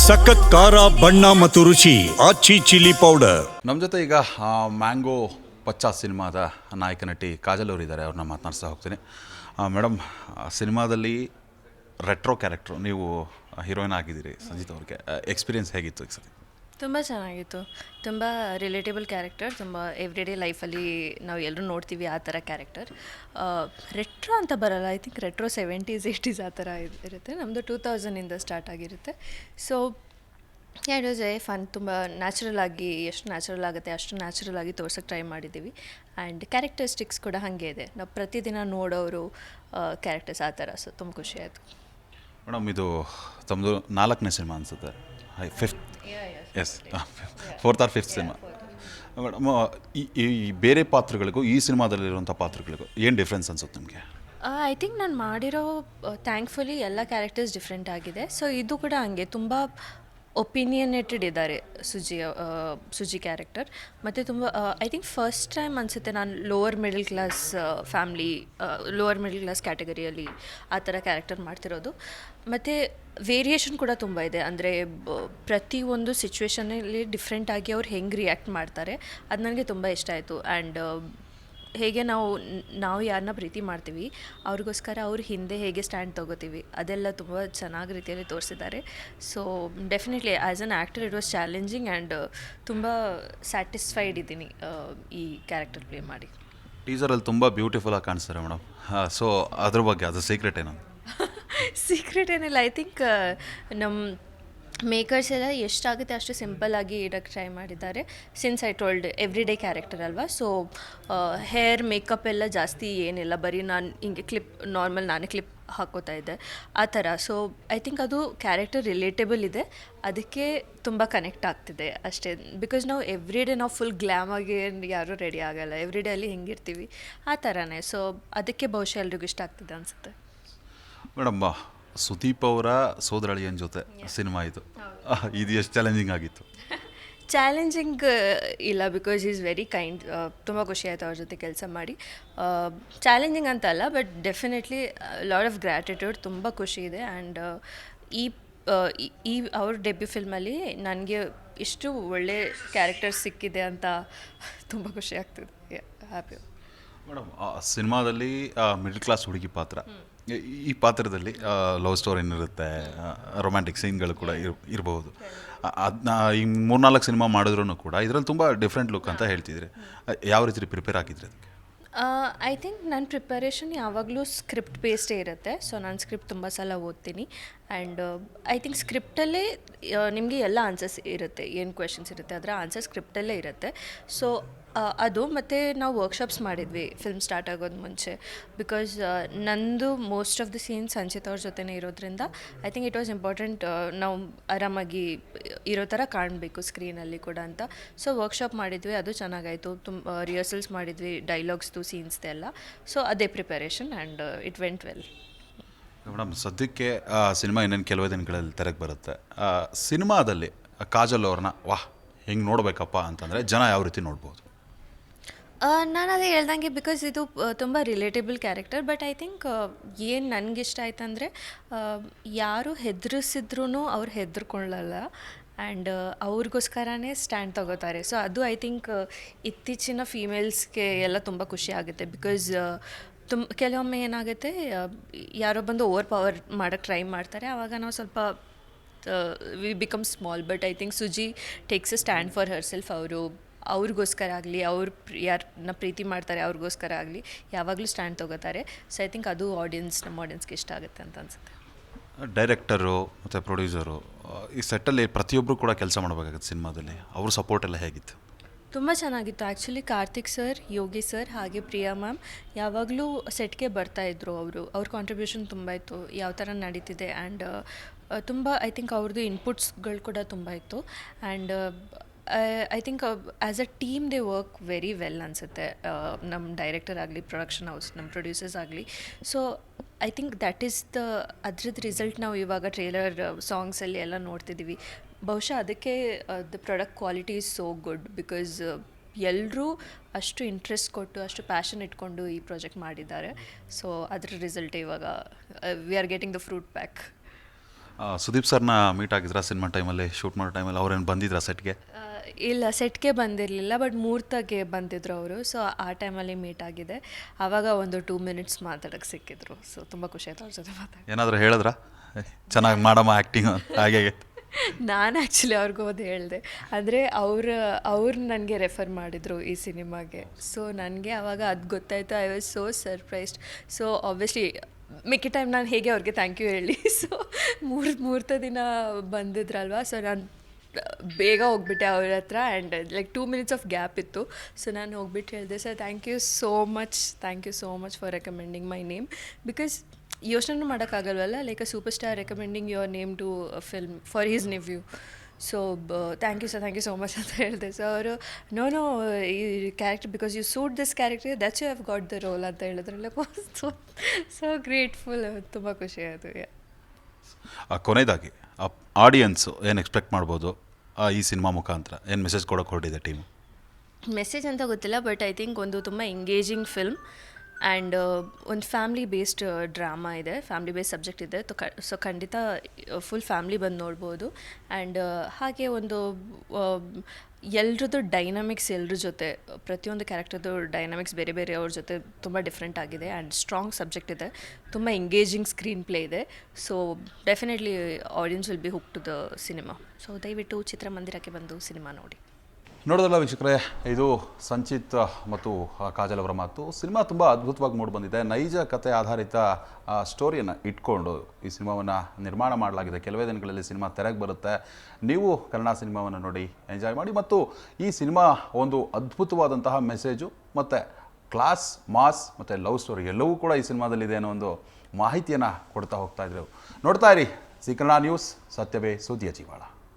ಸಖತ್ ಖಾರ ಬಣ್ಣ ಮತ್ತು ರುಚಿ ಆಚಿ ಚಿಲ್ಲಿ ಪೌಡರ್. ನಮ್ಮ ಜೊತೆ ಈಗ ಮ್ಯಾಂಗೋ ಪಚ್ಚಾ ಸಿನಿಮಾದ ನಾಯಕ ನಟಿ ಕಾಜಲ್ ಅವರು ಇದ್ದಾರೆ. ಅವ್ರನ್ನ ಮಾತನಾಡ್ಸ್ತಾ ಹೋಗ್ತೀನಿ. ಮೇಡಮ್, ಸಿನಿಮಾದಲ್ಲಿ ರೆಟ್ರೋ ಕ್ಯಾರೆಕ್ಟ್ರು, ನೀವು ಹೀರೋಯಿನ್ ಆಗಿದ್ದೀರಿ ಸಂಜಿತ್ ಅವ್ರಿಗೆ. ಎಕ್ಸ್ಪೀರಿಯನ್ಸ್ ಹೇಗಿತ್ತು ಈ ಸತಿ? ತುಂಬ ಚೆನ್ನಾಗಿತ್ತು. ತುಂಬ ರಿಲೇಟೇಬಲ್ ಕ್ಯಾರೆಕ್ಟರ್, ತುಂಬ ಎವ್ರಿಡೇ ಲೈಫಲ್ಲಿ ನಾವು ಎಲ್ಲರೂ ನೋಡ್ತೀವಿ ಆ ಥರ ಕ್ಯಾರೆಕ್ಟರ್. ರೆಟ್ರೋ ಅಂತ ಬರಲ್ಲ, I think retro 70s 80s ಆ ಥರ ಇರುತ್ತೆ. ನಮ್ಮದು 2000 ಸ್ಟಾರ್ಟ್ ಆಗಿರುತ್ತೆ. So it was very fun. ತುಂಬ ನ್ಯಾಚುರಲ್ ಆಗಿ, ಎಷ್ಟು ನ್ಯಾಚುರಲ್ ಆಗುತ್ತೆ ಅಷ್ಟು ನ್ಯಾಚುರಲ್ ಆಗಿ ತೋರ್ಸೋಕ್ಕೆ ಟ್ರೈ ಮಾಡಿದ್ದೀವಿ. ಆ್ಯಂಡ್ ಕ್ಯಾರೆಕ್ಟರಿಸ್ಟಿಕ್ಸ್ ಕೂಡ ಹಾಗೆ ಇದೆ, ನಾವು ಪ್ರತಿದಿನ ನೋಡೋರು ಕ್ಯಾರೆಕ್ಟರ್ಸ್ ಆ ಥರ. ಸೊ ತುಂಬ ಖುಷಿ ಆಯಿತು. ಮೇಡಮ್, ಇದು ತಮ್ಮದು 4ನೇ ಸಿನಿಮಾ ಅನಿಸುತ್ತೆ, 5th? S, 4th or 5th cinema. Madam, ಈ ಬೇರೆ ಪಾತ್ರಗಳಿಗೂ ಈ ಸಿನಿಮಾದಲ್ಲಿರುವಂಥ ಪಾತ್ರಗಳಿಗೂ ಏನು ಡಿಫ್ರೆನ್ಸ್ ಅನ್ಸುತ್ತೆ ನಿಮಗೆ? ಐ ಥಿಂಕ್ ನಾನು ಮಾಡಿರೋ ಥ್ಯಾಂಕ್ಫುಲಿ ಎಲ್ಲ ಕ್ಯಾರೆಕ್ಟರ್ಸ್ ಡಿಫ್ರೆಂಟ್ ಆಗಿದೆ. ಸೊ ಇದು ಕೂಡ ಹಂಗೆ ತುಂಬ ಒಪಿನಿಯನೇಟೆಡ್ ಇದ್ದಾರೆ ಸುಜಿ ಕ್ಯಾರೆಕ್ಟರ್. ಮತ್ತು ತುಂಬ ಐ ಥಿಂಕ್ ಫಸ್ಟ್ ಟೈಮ್ ಅನಿಸುತ್ತೆ ನಾನು lower middle class family, lower middle class ಕ್ಯಾಟಗರಿಯಲ್ಲಿ ಆ ಥರ ಕ್ಯಾರೆಕ್ಟರ್ ಮಾಡ್ತಿರೋದು. ಮತ್ತು ವೇರಿಯೇಷನ್ ಕೂಡ ತುಂಬ ಇದೆ. ಅಂದರೆ ಪ್ರತಿಯೊಂದು ಸಿಚುವೇಷನಲ್ಲಿ ಡಿಫ್ರೆಂಟಾಗಿ ಅವ್ರು ಹೆಂಗೆ ರಿಯಾಕ್ಟ್ ಮಾಡ್ತಾರೆ, ಅದು ನನಗೆ ತುಂಬ ಇಷ್ಟ ಆಯಿತು. ಆ್ಯಂಡ್ ಹೇಗೆ ನಾವು ಯಾರನ್ನ ಪ್ರೀತಿ ಮಾಡ್ತೀವಿ ಅವ್ರಿಗೋಸ್ಕರ ಅವ್ರ ಹಿಂದೆ ಹೇಗೆ ಸ್ಟ್ಯಾಂಡ್ ತೊಗೋತೀವಿ, ಅದೆಲ್ಲ ತುಂಬ ಚೆನ್ನಾಗಿ ರೀತಿಯಲ್ಲಿ ತೋರಿಸಿದ್ದಾರೆ. So definitely as an actor it was challenging and ತುಂಬ ಸ್ಯಾಟಿಸ್ಫೈಡ್ ಇದ್ದೀನಿ ಈ ಕ್ಯಾರೆಕ್ಟರ್ ಪ್ಲೇ ಮಾಡಿ. ಟೀಸರಲ್ಲಿ ತುಂಬ ಬ್ಯೂಟಿಫುಲ್ಲಾಗಿ ಕಾಣಿಸ್ತಾರೆ ಮೇಡಮ್. ಸೊ ಅದ್ರ ಬಗ್ಗೆ ಅದು ಸೀಕ್ರೆಟ್ ಏನೋ? ಸೀಕ್ರೆಟ್ ಏನಿಲ್ಲ. ಐ ಥಿಂಕ್ ನಮ್ಮ ಮೇಕರ್ಸ್ ಎಲ್ಲ ಎಷ್ಟಾಗುತ್ತೆ ಅಷ್ಟು ಸಿಂಪಲ್ಲಾಗಿ ಇಡೋಕ್ಕೆ ಟ್ರೈ ಮಾಡಿದ್ದಾರೆ. Since I told every day character ಅಲ್ವಾ. ಸೊ ಹೇರ್ ಮೇಕಪ್ ಎಲ್ಲ ಜಾಸ್ತಿ ಏನಿಲ್ಲ, ಬರೀ ನಾನು ಹಿಂಗೆ ನಾರ್ಮಲ್ ನಾನೇ ಕ್ಲಿಪ್ ಹಾಕೋತಾ ಇದ್ದೆ ಆ ಥರ. ಸೊ ಐ ಥಿಂಕ್ ಅದು ಕ್ಯಾರೆಕ್ಟರ್ ರಿಲೇಟೇಬಲ್ ಇದೆ, ಅದಕ್ಕೆ ತುಂಬ ಕನೆಕ್ಟ್ ಆಗ್ತಿದೆ ಅಷ್ಟೇ. ಬಿಕಾಸ್ ನಾವು ಎವ್ರಿ ಡೇ ನಾವು ಫುಲ್ ಗ್ಲ್ಯಾಮಾಗಿ ಯಾರೂ ರೆಡಿ ಆಗೋಲ್ಲ, ಎವ್ರಿ ಡೇ ಅಲ್ಲಿ ಹೆಂಗಿರ್ತೀವಿ ಆ ಥರನೇ. ಸೊ ಅದಕ್ಕೆ ಬಹುಶಃ ಎಲ್ರಿಗೂ ಇಷ್ಟ ಆಗ್ತಿದೆ ಅನಿಸುತ್ತೆ. ಮೇಡಮ್, ಸುದೀಪ್ ಅವರ ಸೋದರಳಿಯನ ಜೊತೆ ಸಿನಿಮಾ ಇದು ಎಷ್ಟು ಚಾಲೆಂಜಿಂಗ್ ಆಗಿತ್ತು? ಚಾಲೆಂಜಿಂಗ್ ಇಲ್ಲ, ಬಿಕಾಸ್ ಈಸ್ ವೆರಿ ಕೈಂಡ್. ತುಂಬ ಖುಷಿ ಆಯಿತು ಅವ್ರ ಜೊತೆ ಕೆಲಸ ಮಾಡಿ. ಚಾಲೆಂಜಿಂಗ್ ಅಂತ ಅಲ್ಲ, but definitely lot of gratitude, ತುಂಬ ಖುಷಿ ಇದೆ. ಆ್ಯಂಡ್ ಈ ಅವ್ರ ಡೆಬ್ಯೂ ಫಿಲ್ಮಲ್ಲಿ ನನಗೆ ಇಷ್ಟು ಒಳ್ಳೆ ಕ್ಯಾರೆಕ್ಟರ್ ಸಿಕ್ಕಿದೆ ಅಂತ ತುಂಬ ಖುಷಿ ಆಗ್ತಿದೆ. ಹ್ಯಾಪಿ. ಮೇಡಮ್, ಸಿನಿಮಾದಲ್ಲಿ ಮಿಡ್ಲ್ ಕ್ಲಾಸ್ ಹುಡುಗಿ ಪಾತ್ರ, ಈ ಪಾತ್ರದಲ್ಲಿ ಲವ್ ಸ್ಟೋರಿ ಏನಿರುತ್ತೆ, ರೊಮ್ಯಾಂಟಿಕ್ ಸೀನ್ಗಳು ಕೂಡ ಇರಬಹುದು. ಅದನ್ನ ಈ 3-4 ಸಿನಿಮಾ ಮಾಡಿದ್ರೂ ಕೂಡ ಇದರಲ್ಲಿ ತುಂಬ ಡಿಫ್ರೆಂಟ್ ಲುಕ್ ಅಂತ ಹೇಳ್ತಿದ್ರೆ, ಯಾವ ರೀತಿ ಪ್ರಿಪೇರ್ ಆಗಿದ್ರೆ ಅದಕ್ಕೆ? ಐ ಥಿಂಕ್ ನನ್ನ ಪ್ರಿಪರೇಷನ್ ಯಾವಾಗಲೂ ಸ್ಕ್ರಿಪ್ಟ್ ಬೇಸ್ಡೇ ಇರುತ್ತೆ. ಸೊ ನಾನು ಸ್ಕ್ರಿಪ್ಟ್ ತುಂಬ ಸಲ ಓದ್ತೀನಿ. ಆ್ಯಂಡ್ ಐ ಥಿಂಕ್ ಸ್ಕ್ರಿಪ್ಟಲ್ಲೇ ನಿಮಗೆ ಎಲ್ಲ ಆನ್ಸರ್ಸ್ ಇರುತ್ತೆ, ಏನು ಕ್ವೆಶನ್ಸ್ ಇರುತ್ತೆ ಅದರ ಆನ್ಸರ್ ಸ್ಕ್ರಿಪ್ಟಲ್ಲೇ ಇರುತ್ತೆ. ಸೊ ಅದು ಮತ್ತು ನಾವು ವರ್ಕ್ಶಾಪ್ಸ್ ಮಾಡಿದ್ವಿ ಫಿಲ್ಮ್ ಸ್ಟಾರ್ಟ್ ಆಗೋದು ಮುಂಚೆ. ಬಿಕಾಸ್ ನಂದು most of the scenes Sanchit ಅವ್ರ ಜೊತೆನೇ ಇರೋದ್ರಿಂದ I think it was important ನಾವು ಆರಾಮಾಗಿ ಇರೋ ಥರ ಕಾಣಬೇಕು ಸ್ಕ್ರೀನಲ್ಲಿ ಕೂಡ ಅಂತ. ಸೊ ವರ್ಕ್ಶಾಪ್ ಮಾಡಿದ್ವಿ, ಅದು ಚೆನ್ನಾಗಾಯಿತು. ತುಂಬ ರಿಹರ್ಸಲ್ಸ್ ಮಾಡಿದ್ವಿ, ಡೈಲಾಗ್ಸ್ದು ಸೀನ್ಸ್ದು ಎಲ್ಲ. ಸೊ ಅದೇ preparation and it went well. Madam, ಸದ್ಯಕ್ಕೆ ಸಿನಿಮಾ ಇನ್ನೇನು ಕೆಲವೇ ದಿನಗಳಲ್ಲಿ ತೆರೆಗೆ ಬರುತ್ತೆ. ಸಿನಿಮಾದಲ್ಲಿ ಕಾಜಲ್ ಅವ್ರನ್ನ ವಾಹ್ ಹೆಂಗೆ ನೋಡಬೇಕಪ್ಪ ಅಂತಂದರೆ ಜನ ಯಾವ ರೀತಿ ನೋಡ್ಬೋದು? ನಾನು ಅದೇ ಹೇಳ್ದಂಗೆ, ಬಿಕಾಸ್ ಇದು ತುಂಬ relatable character. But I think ಏನು ನನಗಿಷ್ಟ ಆಯ್ತಂದರೆ, ಯಾರು ಹೆದರಿಸಿದ್ರೂ ಅವ್ರು ಹೆದರ್ಕೊಳ್ಳಲ್ಲ ಆ್ಯಂಡ್ ಅವ್ರಿಗೋಸ್ಕರನೇ ಸ್ಟ್ಯಾಂಡ್ ತಗೋತಾರೆ. ಸೊ ಅದು ಐ ಥಿಂಕ್ ಇತ್ತೀಚಿನ ಫೀಮೇಲ್ಸ್ಗೆ ಎಲ್ಲ ತುಂಬ ಖುಷಿ ಆಗುತ್ತೆ. ಬಿಕಾಸ್ ಕೆಲವೊಮ್ಮೆ ಏನಾಗುತ್ತೆ, ಯಾರೋ ಬಂದು ಓವರ್ ಪವರ್ ಮಾಡೋಕ್ಕೆ ಟ್ರೈ ಮಾಡ್ತಾರೆ, ಆವಾಗ ನಾವು ಸ್ವಲ್ಪ we become small. But I think suji takes a stand for her self. ಅವ್ರಿಗೋಸ್ಕರ ಆಗಲಿ, ಅವ್ರು ಯಾರನ್ನ ಪ್ರೀತಿ ಮಾಡ್ತಾರೆ ಅವ್ರಿಗೋಸ್ಕರ ಆಗಲಿ ಯಾವಾಗಲೂ ಸ್ಟ್ಯಾಂಡ್ ತೊಗೋತಾರೆ. ಸೊ ಐ ಥಿಂಕ್ ಅದು ನಮ್ಮ ಆಡಿಯನ್ಸ್ಗೆ ಇಷ್ಟ ಆಗುತ್ತೆ ಅಂತ ಅನಿಸುತ್ತೆ. ಡೈರೆಕ್ಟರು ಮತ್ತು ಪ್ರೊಡ್ಯೂಸರು ಈ ಸೆಟ್ಟಲ್ಲಿ ಪ್ರತಿಯೊಬ್ಬರು ಕೂಡ ಕೆಲಸ ಮಾಡಬೇಕಾಗುತ್ತೆ ಸಿನಿಮಾದಲ್ಲಿ, ಅವ್ರ ಸಪೋರ್ಟ್ ಎಲ್ಲ ಹೇಗಿತ್ತು? ತುಂಬ ಚೆನ್ನಾಗಿತ್ತು. Actually Karthik sir, Yogi sir, ಹಾಗೆ ಪ್ರಿಯಾ ಮ್ಯಾಮ್ ಯಾವಾಗಲೂ ಸೆಟ್ಗೆ ಬರ್ತಾಯಿದ್ರು. ಅವ್ರ ಕಾಂಟ್ರಿಬ್ಯೂಷನ್ ತುಂಬ ಇತ್ತು, ಯಾವ ಥರ ನಡೀತಿದೆ. ಆ್ಯಂಡ್ ತುಂಬ ಐ ಥಿಂಕ್ ಅವ್ರದ್ದು ಇನ್ಪುಟ್ಸ್ಗಳು ಕೂಡ ತುಂಬ ಇತ್ತು. And I think as a team they work very well ಅನಿಸುತ್ತೆ. ನಮ್ಮ ಡೈರೆಕ್ಟರ್ ಆಗಲಿ, ಪ್ರೊಡಕ್ಷನ್ ಹೌಸ್, ನಮ್ಮ ಪ್ರೊಡ್ಯೂಸರ್ಸ್ ಆಗಲಿ. So I think that is ಅದ್ರದ್ದು ರಿಸಲ್ಟ್ ನಾವು ಇವಾಗ ಟ್ರೇಲರ್ ಸಾಂಗ್ಸಲ್ಲಿ ಎಲ್ಲ ನೋಡ್ತಿದ್ದೀವಿ. ಬಹುಶಃ ಅದಕ್ಕೆ the product quality is so good. Because ಎಲ್ಲರೂ ಅಷ್ಟು ಇಂಟ್ರೆಸ್ಟ್ ಕೊಟ್ಟು, ಅಷ್ಟು ಪ್ಯಾಷನ್ ಇಟ್ಕೊಂಡು ಈ ಪ್ರಾಜೆಕ್ಟ್ ಮಾಡಿದ್ದಾರೆ. ಸೊ ಅದರ ರಿಸಲ್ಟ್ ಇವಾಗ we are getting the fruit back. Sudeep ಸರ್ನ ಮೀಟ್ ಆಗಿದ್ರಾ ಸಿನಿಮಾ ಟೈಮಲ್ಲಿ, ಶೂಟ್ ಮಾಡೋ ಟೈಮಲ್ಲಿ ಅವ್ರೇನು ಬಂದಿದ್ರಾ ಸೆಟ್ಗೆ? ಇಲ್ಲ, ಸೆಟ್ಗೆ ಬಂದಿರಲಿಲ್ಲ, ಬಟ್ ಮುಹೂರ್ತಕ್ಕೆ ಬಂದಿದ್ರು ಅವರು. ಸೊ ಆ ಟೈಮಲ್ಲಿ ಮೀಟ್ ಆಗಿದೆ. ಆವಾಗ ಒಂದು 2 ಮಿನಿಟ್ಸ್ ಮಾತಾಡೋಕ್ಕೆ ಸಿಕ್ಕಿದ್ರು. ಸೊ ತುಂಬ ಖುಷಿ ಆಯ್ತು ಅವ್ರ ಜೊತೆ ಮಾತಾಡಿ. ಏನಾದರೂ ಹೇಳಿದ್ರಾ ಚೆನ್ನಾಗಿ ಮಾಡಮ್ಮ ಆ್ಯಕ್ಟಿಂಗ್ ಹಾಗೆ? ನಾನು ಆ್ಯಕ್ಚುಲಿ ಅವ್ರಿಗೆ ಹೋದು ಹೇಳಿದೆ, ಅಂದರೆ ಅವ್ರು ನನಗೆ ರೆಫರ್ ಮಾಡಿದರು ಈ ಸಿನಿಮಾಗೆ. ಸೊ ನನಗೆ ಆವಾಗ ಅದು ಗೊತ್ತಾಯಿತು. I was so surprised. So obviously Mickey time ನಾನು ಹೇಗೆ ಅವ್ರಿಗೆ ಥ್ಯಾಂಕ್ ಯು ಹೇಳಿ. ಸೊ ಮುಹೂರ್ತ ದಿನ ಬಂದಿದ್ರಲ್ವ, ಸೊ ನಾನು ಬೇಗ ಹೋಗ್ಬಿಟ್ಟೆ ಅವ್ರ ಹತ್ರ. And like 2 minutes of gap ಇತ್ತು. ಸೊ ನಾನು ಹೋಗ್ಬಿಟ್ಟು ಹೇಳಿದೆ, sir thank you so much for recommending my name. Because ಯೋಚನೆ ಮಾಡೋಕ್ಕಾಗಲ್ವಲ್ಲ, like a superstar recommending your name to film for his nephew. So thank you so much ಅಂತ ಹೇಳಿದೆ. So ಅವರು no ಈ character, because you suit this character, that's you have got the role ಅಂತ ಹೇಳಿದ್ರಲ್ಲ. So grateful, ತುಂಬ ಖುಷಿ ಆಯಿತು. ಕೊನೆಯದಾಗಿ ಆಡಿಯನ್ಸು ಏನು ಎಕ್ಸ್ಪೆಕ್ಟ್ ಮಾಡ್ಬೋದು ಈ ಸಿನಿಮಾ ಮುಖಾಂತರ? ಏನು ಮೆಸೇಜ್ ಕೊಡೋಕೆ ಹೊರಟಿದೆ ಟೀಮು? ಮೆಸೇಜ್ ಅಂತ ಗೊತ್ತಿಲ್ಲ, ಬಟ್ ಐ ಥಿಂಕ್ ಒಂದು ತುಂಬ ಎಂಗೇಜಿಂಗ್ ಫಿಲ್ಮ್. ಆ್ಯಂಡ್ ಒಂದು ಫ್ಯಾಮ್ಲಿ ಬೇಸ್ಡ್ ಡ್ರಾಮಾ ಇದೆ, ಫ್ಯಾಮ್ಲಿ ಬೇಸ್ಡ್ ಸಬ್ಜೆಕ್ಟ್ ಇದೆ. ಸೊ ಖಂಡಿತ ಫುಲ್ ಫ್ಯಾಮ್ಲಿ ಬಂದು ನೋಡ್ಬೋದು. ಆ್ಯಂಡ್ ಹಾಗೆ ಒಂದು ಎಲ್ರದ್ದು ಡೈನಾಮಿಕ್ಸ್, ಎಲ್ರ ಜೊತೆ ಪ್ರತಿಯೊಂದು ಕ್ಯಾರೆಕ್ಟರ್ದು ಡೈನಾಮಿಕ್ಸ್ ಬೇರೆ ಬೇರೆ ಅವ್ರ ಜೊತೆ ತುಂಬ ಡಿಫ್ರೆಂಟ್ ಆಗಿದೆ. ಆ್ಯಂಡ್ ಸ್ಟ್ರಾಂಗ್ ಸಬ್ಜೆಕ್ಟ್ ಇದೆ, ತುಂಬ ಎಂಗೇಜಿಂಗ್ ಸ್ಕ್ರೀನ್ ಪ್ಲೇ ಇದೆ. So definitely audience will be hook to the cinema. So ದಯವಿಟ್ಟು ಚಿತ್ರಮಂದಿರಕ್ಕೆ ಬಂದು ಸಿನಿಮಾ ನೋಡಿ. ನೋಡೋದಲ್ಲ ವೀಕ್ಷಕರೇ, ಇದು ಸಂಚಿತ್ ಮತ್ತು ಕಾಜಲ್ ಅವರ ಮಾತು. ಸಿನಿಮಾ ತುಂಬ ಅದ್ಭುತವಾಗಿ ಮೂಡಿಬಂದಿದೆ. ನೈಜ ಕಥೆ ಆಧಾರಿತ ಸ್ಟೋರಿಯನ್ನು ಇಟ್ಕೊಂಡು ಈ ಸಿನಿಮಾವನ್ನು ನಿರ್ಮಾಣ ಮಾಡಲಾಗಿದೆ. ಕೆಲವೇ ದಿನಗಳಲ್ಲಿ ಸಿನಿಮಾ ತೆರೆಗೆ ಬರುತ್ತೆ. ನೀವು ಕನ್ನಡ ಸಿನಿಮಾವನ್ನು ನೋಡಿ ಎಂಜಾಯ್ ಮಾಡಿ. ಮತ್ತು ಈ ಸಿನಿಮಾ ಒಂದು ಅದ್ಭುತವಾದಂತಹ ಮೆಸೇಜು ಮತ್ತು ಕ್ಲಾಸ್, ಮಾಸ್ ಮತ್ತು ಲವ್ ಸ್ಟೋರಿ ಎಲ್ಲವೂ ಕೂಡ ಈ ಸಿನಿಮಾದಲ್ಲಿದೆ ಅನ್ನೋ ಒಂದು ಮಾಹಿತಿಯನ್ನು ಕೊಡ್ತಾ ಹೋಗ್ತಾ ಇದ್ರು. ನೋಡ್ತಾ ಇರಿ ಜೀ ಕನ್ನಡ ನ್ಯೂಸ್, ಸತ್ಯವೇ ಸುದ್ದಿಯ ಜೀವಾಳ.